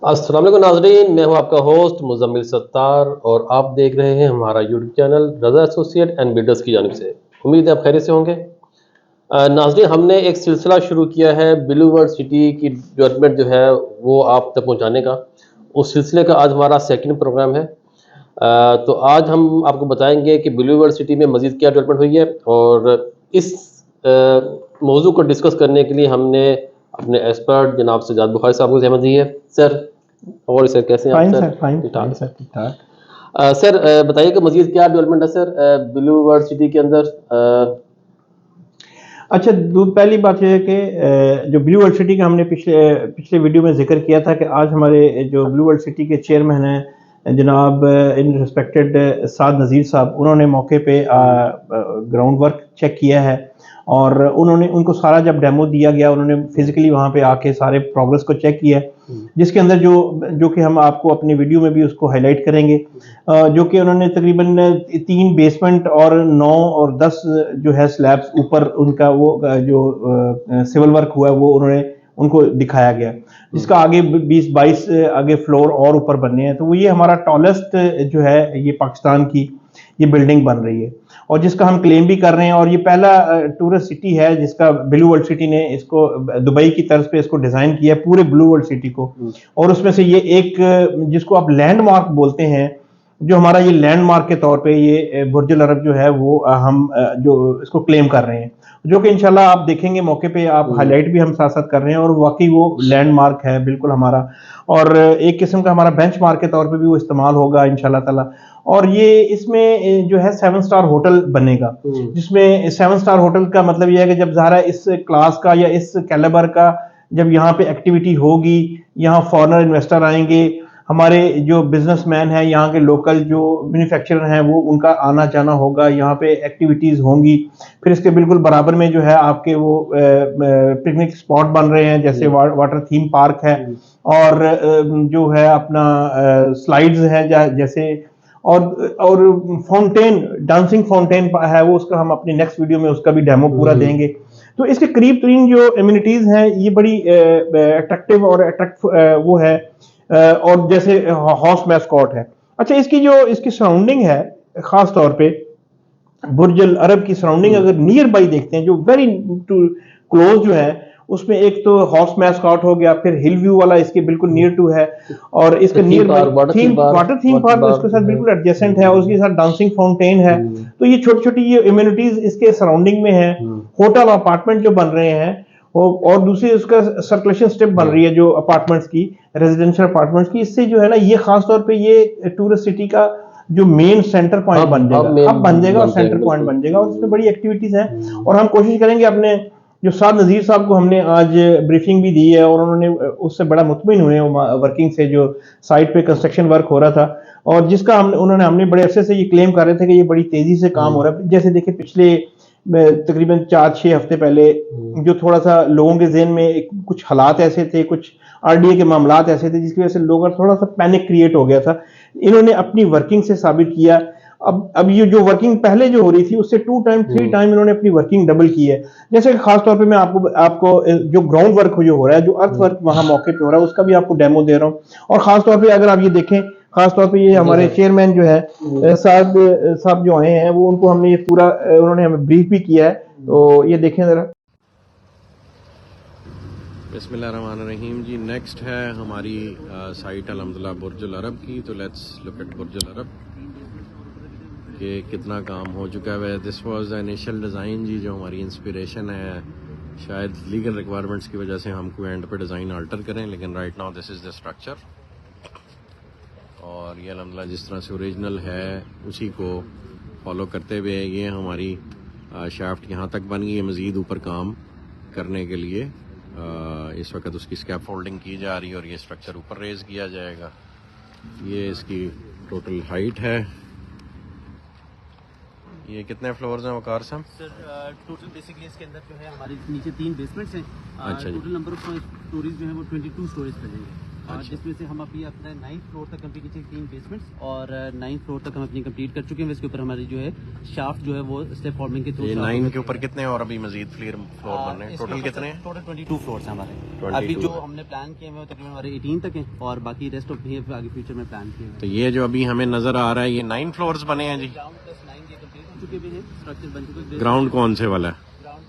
अस्सलाम वालेकुम नाज़रीन, मैं हूं आपका होस्ट मुज़म्मिल सत्तार और आप देख रहे हैं हमारा YouTube channel Raza associate and builders की जानिब से। उम्मीद है आप खैरियत से होंगे। नाज़रीन, हमने एक सिलसिला शुरू किया है ब्लू वर्ल्ड सिटी की डेवलपमेंट जो है वो आप तक पहुंचाने का। उस सिलसिले का आज हमारा सेकंड प्रोग्राम है। तो आज हम आपको बताएंगे कि ब्लू वर्ल्ड सिटी में मज़ीद क्या डेवलपमेंट हुई है और इस मौजू को डिस्कस करने के लिए हमने अपने एक्सपर्ट जनाब सज्जाद बुखारी साहब को ज़हमत दी है। सर, और सर कैसे हैं आप? फाइन सर सर, फाइन ठीक फाइन ठाक। सर, ठीक ठाक। सर बताइए कि मज़ीद क्या डेवलपमेंट है सर ब्लू वर्ल्ड सिटी के अंदर? अच्छा, पहली बात यह है कि जो ब्लू वर्ल्ड सिटी का हमने पिछले पिछले वीडियो में जिक्र किया था कि आज हमारे जो ब्लू वर्ल्ड सिटी के चेयरमैन हैं जनाब इन रिस्पेक्टेड साद नज़ीर साहब, उन्होंने मौके पे ग्राउंड वर्क चेक किया है और उनको सारा जब डेमो दिया गया, उन्होंने फिजिकली वहाँ पे आके सारे प्रोग्रेस को चेक किया है, जिसके अंदर जो कि हम आपको अपनी वीडियो में भी उसको हाईलाइट करेंगे। जो कि उन्होंने तकरीबन 3 बेसमेंट और 9 और 10 जो है स्लैब्स ऊपर उनका वो जो सिविल वर्क हुआ है वो उनको दिखाया गया, जिसका आगे 20-22 आगे फ्लोर और ऊपर बनने हैं। तो वो ये हमारा टॉलेस्ट जो है ये पाकिस्तान की ये बिल्डिंग बन रही है और जिसका हम क्लेम भी कर रहे हैं। और ये पहला टूरिस्ट सिटी है जिसका ब्लू वर्ल्ड सिटी ने इसको दुबई की तर्ज पे इसको डिजाइन किया है, पूरे ब्लू वर्ल्ड सिटी को। और उसमें से ये एक जिसको आप लैंडमार्क बोलते हैं, जो हमारा ये लैंडमार्क के तौर पे ये बुर्ज अल अरब जो है वो हम जो इसको क्लेम कर रहे हैं, जो कि इंशाल्लाह आप देखेंगे मौके पे, आप हाईलाइट भी हम साथ साथ कर रहे हैं और वाकई वो लैंडमार्क है बिल्कुल हमारा, और एक किस्म का हमारा बेंचमार्क के तौर पे भी वो इस्तेमाल होगा इंशाल्लाह ताला। और ये इसमें जो है 7 स्टार होटल बनेगा, जिसमें 7 स्टार होटल का मतलब ये है कि जब ज़ाहिर इस क्लास का या इस कैलिबर का जब यहाँ पे एक्टिविटी होगी, यहाँ फॉरेनर इन्वेस्टर आएंगे, हमारे जो बिजनेसमैन हैं यहाँ के लोकल जो मैन्युफैक्चरर हैं वो उनका आना जाना होगा, यहाँ पे एक्टिविटीज़ होंगी। फिर इसके बिल्कुल बराबर में जो है आपके वो पिकनिक स्पॉट बन रहे हैं, जैसे वाटर थीम पार्क है और जो है अपना स्लाइड्स हैं जैसे, और फाउंटेन, डांसिंग फाउंटेन है वो, उसका हम अपनी नेक्स्ट वीडियो में उसका भी डेमो पूरा देंगे। तो इसके करीब तरीन जो एमिनिटीज हैं ये बड़ी अट्रैक्टिव और वो है, और जैसे हॉर्स मैस्कॉट है। अच्छा, इसकी सराउंडिंग है, खास तौर पे बुर्ज अल अरब की सराउंडिंग अगर नियर बाई देखते हैं, जो वेरी क्लोज जो है, उसमें एक तो हॉर्स मैस्कॉट हो गया, फिर हिल व्यू वाला इसके बिल्कुल नियर टू है, और इसका नियर वाटर थीम पार्क उसके साथ बिल्कुल एडजेसेंट है और उसके साथ डांसिंग फाउंटेन है। तो ये छोटी छोटी ये इम्यूनिटीज इसके सराउंडिंग में है। होटल अपार्टमेंट जो बन रहे हैं और दूसरी उसका सर्कुलेशन स्ट्रिप बन रही है जो अपार्टमेंट्स की, रेजिडेंशियल अपार्टमेंट्स की। इससे जो है ना ये खास तौर पे ये टूरिस्ट सिटी का जो मेन सेंटर पॉइंट बन जाएगा, हब बन जाएगा और सेंटर पॉइंट बन जाएगा, और इसमें बड़ी एक्टिविटीज हैं। और हम कोशिश करेंगे अपने जो साद नज़ीर साहब को हमने आज ब्रीफिंग भी दी है और उन्होंने उससे बड़ा मुतमिन हुए वर्किंग से, जो साइट पे कंस्ट्रक्शन वर्क हो रहा था और जिसका हमने बड़े अरसे से ये क्लेम कर रहे थे कि ये बड़ी तेजी से काम हो रहा है। जैसे देखिए पिछले तकरीबन 4-6 हफ्ते पहले जो थोड़ा सा लोगों के ज़हन में कुछ हालात ऐसे थे, कुछ आरडीए के मामलात ऐसे थे जिसकी वजह से लोगों का थोड़ा सा पैनिक क्रिएट हो गया था। इन्होंने अपनी वर्किंग से साबित किया। अब ये जो वर्किंग पहले जो हो रही थी उससे 2 टाइम 3 टाइम इन्होंने अपनी वर्किंग डबल की है। जैसे खास तौर पे मैं आपको जो ग्राउंड वर्क जो हो रहा है, जो अर्थ वर्क वहां मौके पे हो रहा है, उसका भी आपको डेमो दे रहा हूँ। और खास तौर पे अगर आप ये देखें, खास तौर पे ये हमारे चेयरमैन जो है साहब जो आए हैं, वो उनको हमने ये पूरा उन्होंने हमें ब्रीफ भी किया है, तो ये देखें जरा। बिस्मिल्लाहिर्रहमानिर्रहीम जी। नेक्स्ट है हमारी साइट अल्हम्दुलिल्लाह बुर्ज अल अरब की। तो let's look at Burj Al Arab कि कितना काम हो चुका है। This was the initial design जी, जो हमारी इंस्पिरेशन है। शायद लीगल रिक्वायरमेंट्स की वजह से हमको एंड पे डिज़ाइन अल्टर करें, लेकिन right now this is the structure. और ये अल्हम्दुलिल्लाह जिस तरह से ओरिजिनल है उसी को फॉलो करते हुए ये हमारी शाफ्ट यहाँ तक बन गई है। मज़ीद ऊपर काम करने के लिए इस वक्त उसकी स्कैप फोल्डिंग की जा रही है और ये स्ट्रक्चर ऊपर रेज किया जाएगा। ये इसकी टोटल हाइट है। ये कितने फ्लोर्स हैं वकार साहब? सर टोटल बेसिकली इसके अंदर जो है हमारे नीचे 3 बेसमेंट्स हैं। अच्छा, टोटल नंबर ऑफ स्टोरीज जो है वो 22 स्टोरीज बनेंगे। जिसमें से हम अभी अपने 9th फ्लोर तक कंप्लीट किए 3 बेसमेंट्स और 9th फ्लोर तक हम अपनी कंप्लीट कर चुके हैं। इसके ऊपर हमारी जो है शाफ्ट जो है वो स्टेप फॉर्मिंग के थ्रू ये 9 के ऊपर कितने और अभी मजीद फ्लोर बन रहे हैं? टोटल कितने हैं? टोटल 22 फ्लोर्स हैं हमारे। 22 अभी जो हमने प्लान किए हैं वो तकरीबन हमारे 18 तक हैं और बाकी रेस्ट ऑफ भी आगे फ्यूचर में प्लान किए हैं। तो ये जो अभी हमें नजर आ रहा है ये 9 फ्लोर्स बने हैं जी। ग्राउंड प्लस 9 ये कंप्लीट हो चुके भी हैं, स्ट्रक्चर बन चुके हैं। ग्राउंड कौन से वाला है? ग्राउंड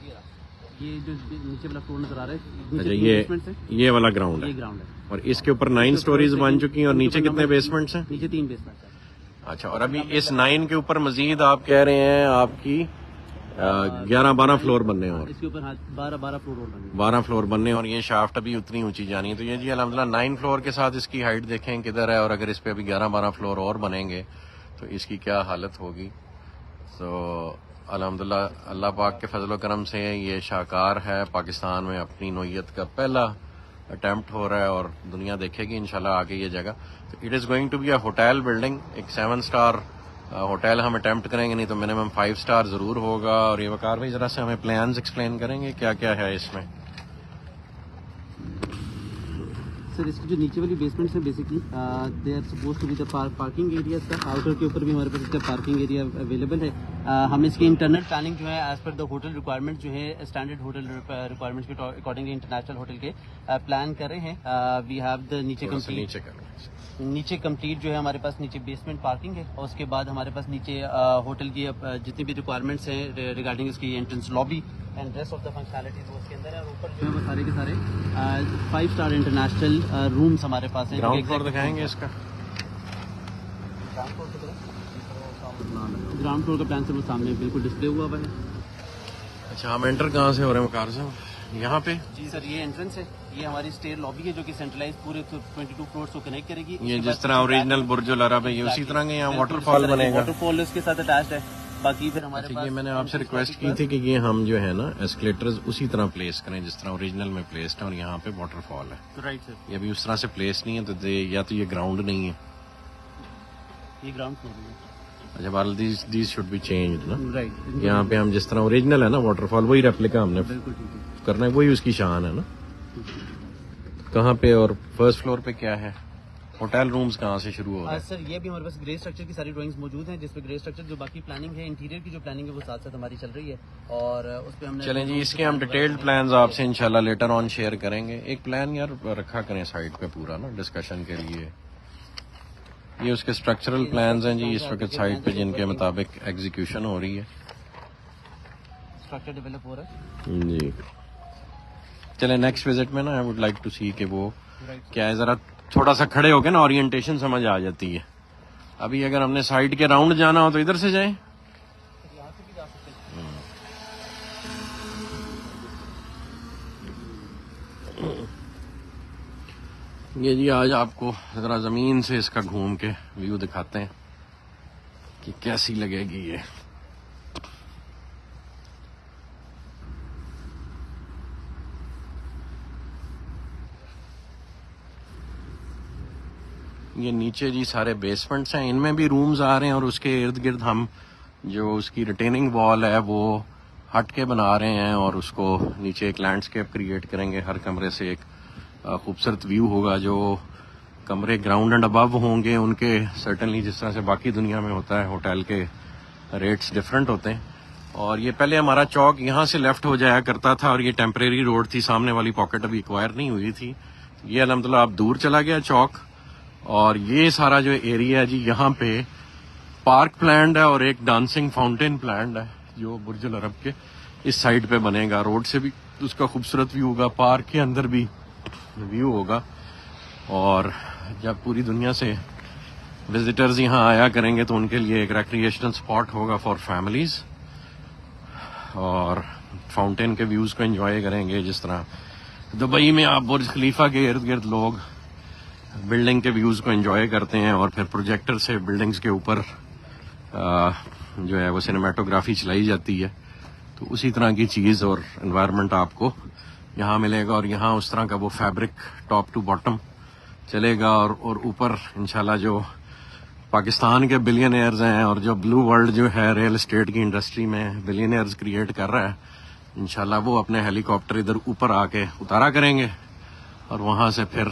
ये जो नीचे वाला फ्लोर नजर आ रहा है, अच्छा, नीचे बेसमेंट्स है, ये वाला ग्राउंड ये है ग्राउंड है और इसके ऊपर 9 स्टोरीज बन चुकी हैं और नीचे कितने बेसमेंट्स हैं? नीचे 3 बेसमेंट्स हैं। अच्छा, और अभी इस 9 के ऊपर मजीद आप कह रहे हैं आपकी 11-12 फ्लोर बनने हैं और इसके ऊपर 12 फ्लोर और बनेंगे। 12 फ्लोर बनने और ये शाफ्ट अभी उतनी ऊंची जानी है। तो ये जी अल्हम्दुलिल्लाह 9 फ्लोर के साथ इसकी हाइट देखें किधर है और अगर इस पे अभी 11-12 फ्लोर और बनेंगे तो इसकी क्या हालत होगी। तो अल्हम्दुलिल्लाह अल्लाह पाक के फजल करम से ये शाहकार है, पाकिस्तान में अपनी नौइयत का पहला अटेम्प्ट हो रहा है और दुनिया देखेगी इंशाल्लाह आगे ये जगह। तो it is going to be a hotel building, एक 7 स्टार होटल हम अटेम्प्ट करेंगे, नहीं तो मिनिमम 5 स्टार जरूर होगा। और ये वकार भाई जरा से हमें प्लान्स एक्सप्लेन करेंगे क्या क्या है इसमें? सर इसकी जो नीचे वाली बेसमेंट्स है basically they are suppose to be the parking area. Outer के ऊपर भी हमारे पास इसका पार्किंग एरिया अवेलेबल है। हम इसकी इंटरनल प्लानिंग जो है as per the hotel requirement जो है स्टैंडर्ड होटल रिक्वायरमेंट्स के अकॉर्डिंग इंटरनेशनल होटल के प्लान कर रहे हैं। वी हैव द नीचे कंप्लीट जो है हमारे पास नीचे बेसमेंट पार्किंग है और उसके बाद हमारे पास नीचे होटल की जितनी भी रिक्वायरमेंट्स हैं रिगार्डिंग इसकी entrance lobby and rest of the functionalities वो उसके अंदर है। और ऊपर जो है वो सारे के सारे 5 स्टार इंटरनेशनल रूम्स हमारे पास हैं। ग्राउंड फ्लोर दिखाएंगे इसका? ग्राउंड फ्लोर का प्लान से वो सामने बिल्कुल डिस्प्ले हुआ हुआ है। अच्छा, हम एंटर कहाँ से हो रहे हैं वकार साहब? यहाँ पे जी सर, ये एंट्रेंस है, ये हमारी स्टेयर लॉबी है जो कि सेंट्रलाइज पूरे 22 फ्लोर्स को कनेक्ट करेगी। ये जिस तरह ओरिजिनल बुर्ज अल अरब है ये उसी तरह के यहाँ वाटरफॉल बनेगा? वाटरफॉल इसके साथ अटैच्ड है। बाकी फिर हमारे अच्छा, ये मैंने आपसे रिक्वेस्ट की थी कि ये हम जो है ना एस्केलेटर्स उसी तरह प्लेस करें जिस तरह ओरिजिनल में प्लेस्ड है और यहाँ पे वाटरफॉल है। तो राइट सर, ये अभी उस तरह से प्लेस नहीं है तो या तो ये ग्राउंड नहीं है। ये ग्राउंड फ्लोर है। अच्छा, बाल दीज शुड बी चेंज्ड ना। राइट, यहाँ पे हम जिस तरह ओरिजिनल है ना वाटरफॉल वही रेप्लिका हमने बिल्कुल ठीक है करना है, वही उसकी शान है ना। कहाँ पे और फर्स्ट फ्लोर पे क्या है? होटल रूम्स कहाँ से शुरू हो रहे हैं? सर ये भी हमारे पास ग्रे स्ट्रक्चर की सारी ड्राइंग्स मौजूद हैं जिसपे ग्रे स्ट्रक्चर जो बाकी प्लानिंग है इंटीरियर की जो प्लानिंग है वो साथ साथ हमारी चल रही है और उस पे हमने चलें जी, इसके हम डिटेल्ड प्लान्स आपसे इंशाल्लाह लेटर ऑन शेयर करेंगे। एक प्लान यार रखा करें साइड पे पूरा ना डिस्कशन के लिए। ये उसके स्ट्रक्चरल प्लान्स हैं जी इस वक्त साइड पे जिनके मुताबिक एग्जीक्यूशन हो रही है। स्ट्रक्चर डेवलप हो रहा है जी। चले नेक्स्ट विजिट में ना आई वुड लाइक टू सी कि वो क्या है, जरा थोड़ा सा खड़े होके ना ओरिएंटेशन समझ आ जाती है। अभी अगर हमने साइड के राउंड जाना हो तो इधर से जाएं। ये जी आज आपको जरा जमीन से इसका घूम के व्यू दिखाते हैं कि कैसी लगेगी ये। ये नीचे जी सारे बेसमेंट्स हैं, इनमें भी रूम्स आ रहे हैं और उसके इर्द गिर्द हम जो उसकी रिटेनिंग वॉल है वो हट के बना रहे हैं और उसको नीचे एक लैंडस्केप क्रिएट करेंगे। हर कमरे से एक खूबसूरत व्यू होगा। जो कमरे ग्राउंड एंड अबव होंगे उनके सर्टनली जिस तरह से बाकी दुनिया में होता है होटल के रेट्स डिफरेंट होते हैं। और ये पहले हमारा चौक यहाँ से लेफ्ट हो जाया करता था और ये टेम्परेरी रोड थी, सामने वाली पॉकेट अभी एक्वायर नहीं हुई थी। ये अल्हम्दुलिल्लाह अब दूर चला गया चौक और ये सारा जो एरिया है जी यहाँ पे पार्क प्लान्ड है और एक डांसिंग फाउंटेन प्लान्ड है जो बुर्ज अल अरब के इस साइड पे बनेगा। रोड से भी उसका खूबसूरत व्यू होगा, पार्क के अंदर भी व्यू होगा और जब पूरी दुनिया से विजिटर्स यहाँ आया करेंगे तो उनके लिए एक रिक्रिएशनल स्पॉट होगा फॉर फैमिलीज और फाउंटेन के व्यूज को एंजॉय करेंगे। जिस तरह दुबई में आप बुर्ज खलीफा के इर्द गिर्द लोग बिल्डिंग के व्यूज को एंजॉय करते हैं और फिर प्रोजेक्टर से बिल्डिंग्स के ऊपर जो है वो सिनेमेटोग्राफी चलाई जाती है, तो उसी तरह की चीज़ और एनवायरनमेंट आपको यहाँ मिलेगा। और यहाँ उस तरह का वो फैब्रिक टॉप टू बॉटम चलेगा और ऊपर इंशाल्लाह जो पाकिस्तान के बिलियनियर्स हैं और जो ब्लू वर्ल्ड जो है रियल एस्टेट की इंडस्ट्री में बिलियनियर्स क्रिएट कर रहा है, इंशाल्लाह वो अपने हेलीकॉप्टर इधर ऊपर आके उतारा करेंगे और वहाँ से फिर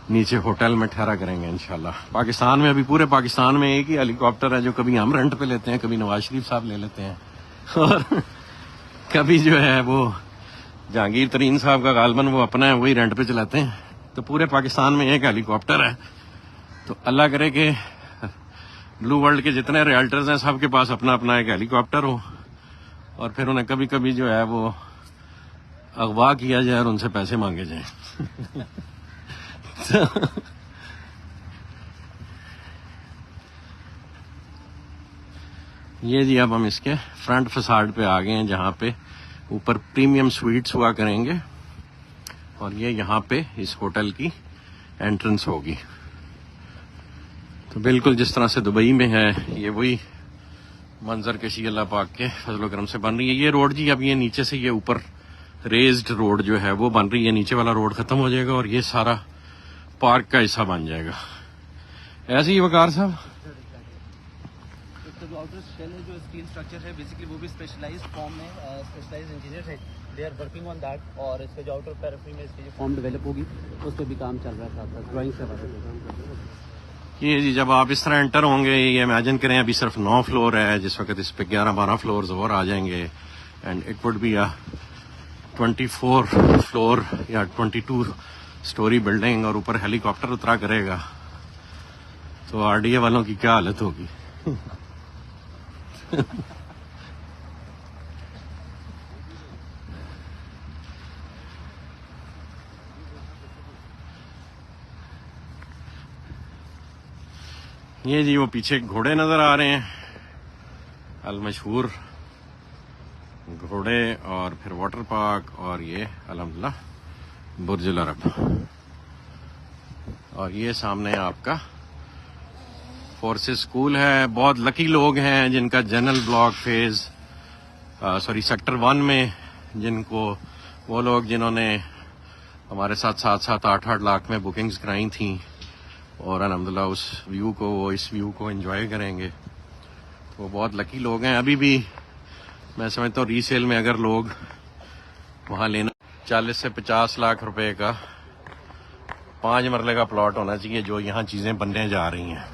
नीचे होटल में ठहरा करेंगे इंशाल्लाह। पाकिस्तान में अभी पूरे पाकिस्तान में एक ही हेलीकॉप्टर है जो कभी हम रेंट पे लेते हैं, कभी नवाज शरीफ साहब ले लेते हैं और कभी जो है वो जहांगीर तरीन साहब का गालबन वो अपना है, वही रेंट पे चलाते हैं। तो पूरे पाकिस्तान में एक हेलीकॉप्टर है। तो अल्लाह करे कि ब्लू वर्ल्ड के जितने रियल्टर्स हैं सबके पास अपना अपना एक हेलीकॉप्टर हो और फिर उन्हें कभी कभी जो है वो अगवा किया जाए और उनसे पैसे मांगे जाए। ये जी अब हम इसके फ्रंट फसाड पे आ गए हैं जहां पे ऊपर प्रीमियम स्वीट्स हुआ करेंगे और ये यहाँ पे इस होटल की एंट्रेंस होगी। तो बिल्कुल जिस तरह से दुबई में है ये वही मंजर कशी अल्लाह पाक के फजल करम से बन रही है। ये रोड जी अब ये नीचे से ये ऊपर रेज्ड रोड जो है वो बन रही है, नीचे वाला रोड खत्म हो जाएगा और ये सारा पार्क का हिस्सा बन जाएगा। ऐसे ही वकार साहब जो आउटर शेल है, जो स्टील स्ट्रक्चर है, बेसिकली वो भी स्पेशलाइज्ड फॉर्म में स्पेशलाइज्ड इंजीनियर है, they are working on that. और इसका जो आउटर पैराफी में इसकी जो फॉर्म डेवलप होगी उस पर भी काम चल रहा था, ड्राइंग से ये जी जब आप इस तरह एंटर होंगे, ये इमेजिन करें अभी सिर्फ 9 फ्लोर है, जिस वक्त इस पे 11-12 फ्लोर्स और आ जाएंगे and it would be a 24 floor या 22 स्टोरी बिल्डिंग और ऊपर हेलीकॉप्टर उतरा करेगा तो आरडीए वालों की क्या हालत होगी। ये जी वो पीछे घोड़े नजर आ रहे हैं, अल मशहूर घोड़े और फिर वाटर पार्क और ये अल्हम्दुलिल्लाह बुर्ज अल अरब। और ये सामने आपका फोर्सेस स्कूल है। बहुत लकी लोग हैं जिनका जनरल ब्लॉक फेज सेक्टर 1 में, जिनको वो लोग जिन्होंने हमारे साथ 7-7 8-8 लाख में बुकिंग्स कराई थी और अल्हम्दुलिल्लाह उस व्यू को, वो इस व्यू को एंजॉय करेंगे। तो वो बहुत लकी लोग हैं। अभी भी मैं समझता हूँ रीसेल में अगर लोग वहाँ लेना 40 से 50 लाख रुपए का 5 मरले का प्लॉट होना चाहिए जो यहाँ चीजें बनने जा रही हैं।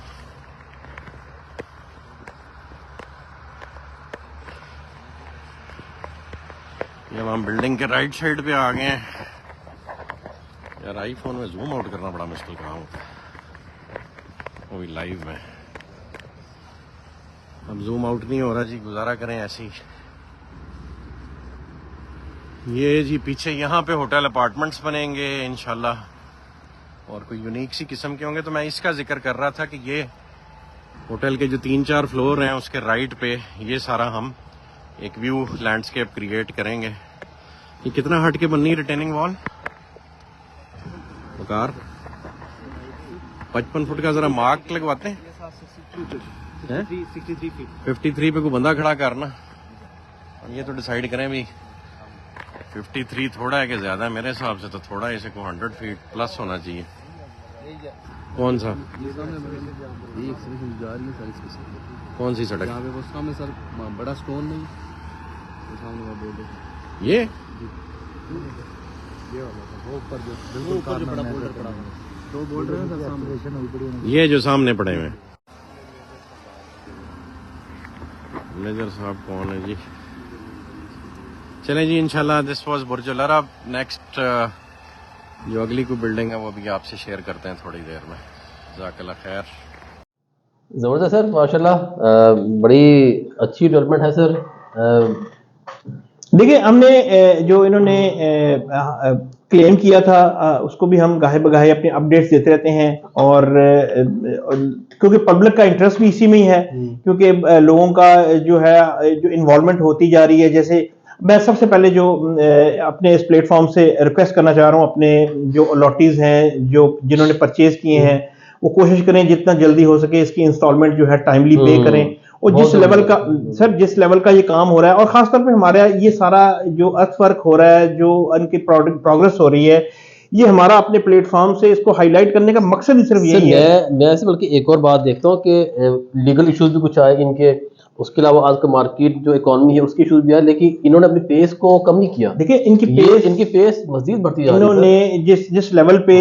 जब हम बिल्डिंग के राइट साइड पे आ गए हैं, यार आईफोन में जूम आउट करना बड़ा मुश्किल काम होता है, वो भी लाइव में। अब जूम आउट नहीं हो रहा जी, गुजारा करें ऐसे ही। ये जी पीछे यहाँ पे होटल अपार्टमेंट्स बनेंगे इंशाल्लाह और कोई यूनिक सी किस्म के होंगे। तो मैं इसका जिक्र कर रहा था कि ये होटल के जो 3-4 फ्लोर हैं उसके राइट पे ये सारा हम एक व्यू लैंडस्केप क्रिएट करेंगे। ये कितना हट के बननी रिटेनिंग वॉल वकार? 55 फुट का जरा मार्क लगवाते हैं। 53 पे कोई बंदा खड़ा करना। ये तो डिसाइड करें भी 53 थोड़ा है कि ज्यादा है। मेरे हिसाब से तो थोड़ा है, इसे को 100 फीट प्लस होना चाहिए। कौन सा? कौन सी सड़क? सामने सर बड़ा स्टोन नहीं, ये ऊपर जो बड़ा बोल्डर पड़ा है, दो बोल्डर हैं सर सामने, ये जो सामने पड़े हुए हैं। मेजर साहब कौन है जी? चलें जी इंशाल्लाह this was Burj Al Arab. Next जो अगली कोई बिल्डिंग है वो भी आपसे शेयर करते हैं थोड़ी देर में। जज़ाकल्लाह खैर। ज़बरदस्त सर, माशाल्लाह बड़ी अच्छी डेवलपमेंट है सर। देखिए हमने जो इन्होंने क्लेम किया था उसको भी हम गाहे बगाहे अपने अपडेट्स देते रहते हैं और क्योंकि पब्लिक का इंटरेस्ट भी इसी में ही है, क्योंकि लोगों का जो है जो इन्वॉल्वमेंट होती जा रही है। जैसे मैं सबसे पहले जो अपने इस प्लेटफॉर्म से रिक्वेस्ट करना चाह रहा हूँ, अपने जो अलॉटीज हैं जो जिन्होंने परचेज किए हैं वो कोशिश करें जितना जल्दी हो सके इसकी इंस्टॉलमेंट जो है टाइमली पे करें। और जिस लेवल का सर जिस लेवल का ये काम हो रहा है और खासतौर पे हमारे ये सारा जो अर्थ हो रहा है, जो उनकी प्रोग्रेस हो रही है, ये हमारा अपने प्लेटफॉर्म से इसको हाईलाइट करने का मकसद ही सिर्फ यही है। मैं ऐसे बल्कि एक और बात देखता हूँ कि लीगल इश्यूज भी कुछ आए इनके, उसके अलावा आज का मार्केट जो इकोनॉमी है उसके इशूज भी है, लेकिन इन्होंने अपनी पेस को कम नहीं किया। देखिए इनकी इनकी पेस मजीद बढ़ती जा रही है। इन्होंने जिस लेवल पे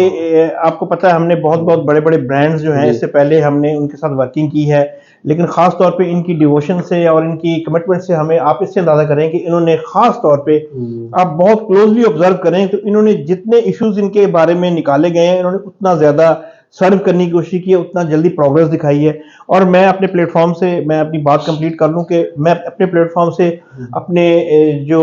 आपको पता है, हमने बहुत बहुत बड़े बड़े ब्रांड्स जो हैं इससे पहले हमने उनके साथ वर्किंग की है, लेकिन खास तौर पे इनकी डिवोशन से और इनकी कमिटमेंट से हमें आप इससे अंदाजा करें कि इन्होंने खास तौर पे आप बहुत क्लोजली ऑब्जर्व करें तो इन्होंने जितने इश्यूज इनके बारे में निकाले गए हैं इन्होंने उतना ज्यादा सर्व करने की कोशिश की है, उतना जल्दी प्रोग्रेस दिखाई है। और मैं अपने प्लेटफॉर्म से मैं अपनी बात कंप्लीट कर लूं कि मैं अपने प्लेटफॉर्म से अपने जो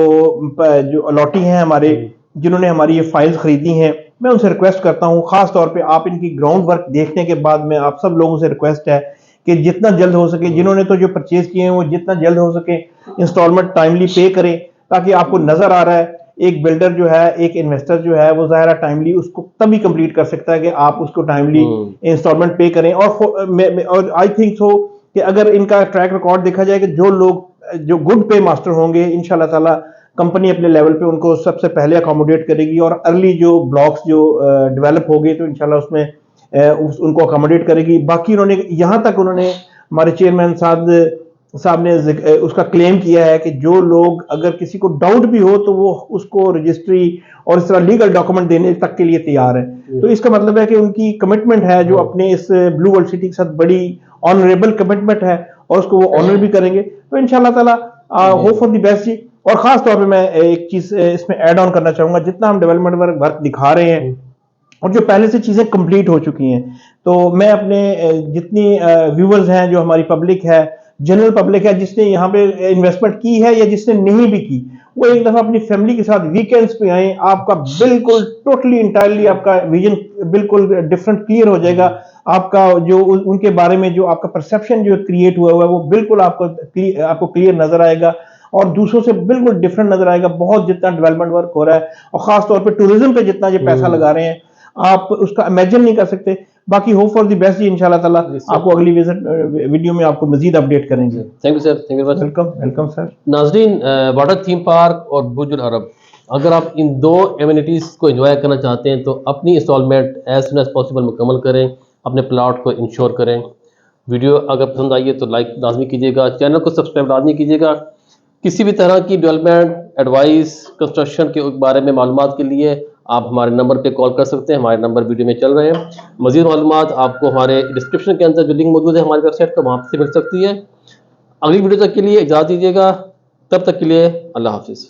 अलॉटी हैं हमारे, जिन्होंने हमारी ये फाइल्स खरीदी हैं, मैं उनसे रिक्वेस्ट करता हूं, खास तौर पे आप इनकी ग्राउंड वर्क देखने के बाद में आप सब लोगों से रिक्वेस्ट है कि जितना जल्द हो सके, जिन्होंने तो जो परचेज किए हैं वो जितना जल्द हो सके इंस्टॉलमेंट टाइमली पे करें, ताकि आपको नजर आ रहा है एक बिल्डर जो है, एक इन्वेस्टर जो है वो ज़ाहिर टाइमली उसको तभी कंप्लीट कर सकता है कि आप उसको टाइमली इंस्टॉलमेंट पे करें। और आई थिंक सो कि अगर इनका ट्रैक रिकॉर्ड देखा जाए कि जो लोग जो गुड पे मास्टर होंगे इंशाल्लाह ताला कंपनी अपने लेवल पे उनको सबसे पहले अकोमोडेट करेगी, और अर्ली जो ब्लॉक्स जो डेवलप हो गए तो इंशाल्लाह उसमें उनको अकोमोडेट करेगी। बाकी उन्होंने यहाँ तक उन्होंने हमारे चेयरमैन साहब ने उसका क्लेम किया है कि जो लोग अगर किसी को डाउट भी हो तो वो उसको रजिस्ट्री और इस तरह लीगल डॉक्यूमेंट देने तक के लिए तैयार है। तो इसका मतलब है कि उनकी कमिटमेंट है जो अपने इस ब्लू वर्ल्ड सिटी के साथ बड़ी ऑनरेबल कमिटमेंट है और उसको वो ऑनर भी करेंगे। तो इंशाल्लाह ताला होप फॉर द बेस्ट जी। और खास तौर पे मैं एक चीज इसमें ऐड ऑन करना चाहूंगा, जितना हम डेवलपमेंट वर्क दिखा रहे हैं और जो पहले से चीजें कंप्लीट हो चुकी हैं, तो मैं अपने जितनी व्यूअर्स हैं, जो हमारी पब्लिक है, जनरल पब्लिक है, जिसने यहाँ पे इन्वेस्टमेंट की है या जिसने नहीं भी की, वो एक दफा अपनी फैमिली के साथ वीकेंड्स पे आए। आपका बिल्कुल टोटली इंटायरली आपका विजन बिल्कुल डिफरेंट क्लियर हो जाएगा। आपका जो उनके बारे में जो आपका परसेप्शन जो क्रिएट हुआ है वो बिल्कुल आपको क्लियर नजर आएगा और दूसरों से बिल्कुल डिफरेंट नजर आएगा। बहुत जितना डेवलपमेंट वर्क हो रहा है और खास तौर पे टूरिज्म पे जितना ये पैसा लगा रहे हैं, आप उसका इमेजिन नहीं कर सकते। बाकी होप फॉर द बेस्ट जी, इंशाल्लाह ताला आपको अगली वीडियो में आपको मजीद अपडेट करेंगे। Thank you sir, thank you very much. Welcome sir. नाजरीन, वाटर थीम पार्क और बुर्ज अल अरब, अगर आप इन दो एमिनिटीज़ को एंजॉय करना चाहते हैं तो अपनी installment as soon as possible मुकम्मल करें, अपने प्लॉट को इंश्योर करें। वीडियो अगर पसंद आई है तो लाइक लाजमी कीजिएगा, चैनल को सब्सक्राइब लाजमी कीजिएगा। किसी भी तरह की डेवलपमेंट एडवाइस कंस्ट्रक्शन के बारे में मालूमात के लिए आप हमारे नंबर पे कॉल कर सकते हैं। हमारे नंबर वीडियो में चल रहे हैं। मज़ीद मालूमात आपको हमारे डिस्क्रिप्शन के अंदर जो लिंक मौजूद है हमारी वेबसाइट का, वहाँ से मिल सकती है। अगली वीडियो तक के लिए इजाज़त दीजिएगा, तब तक के लिए अल्लाह हाफिज़।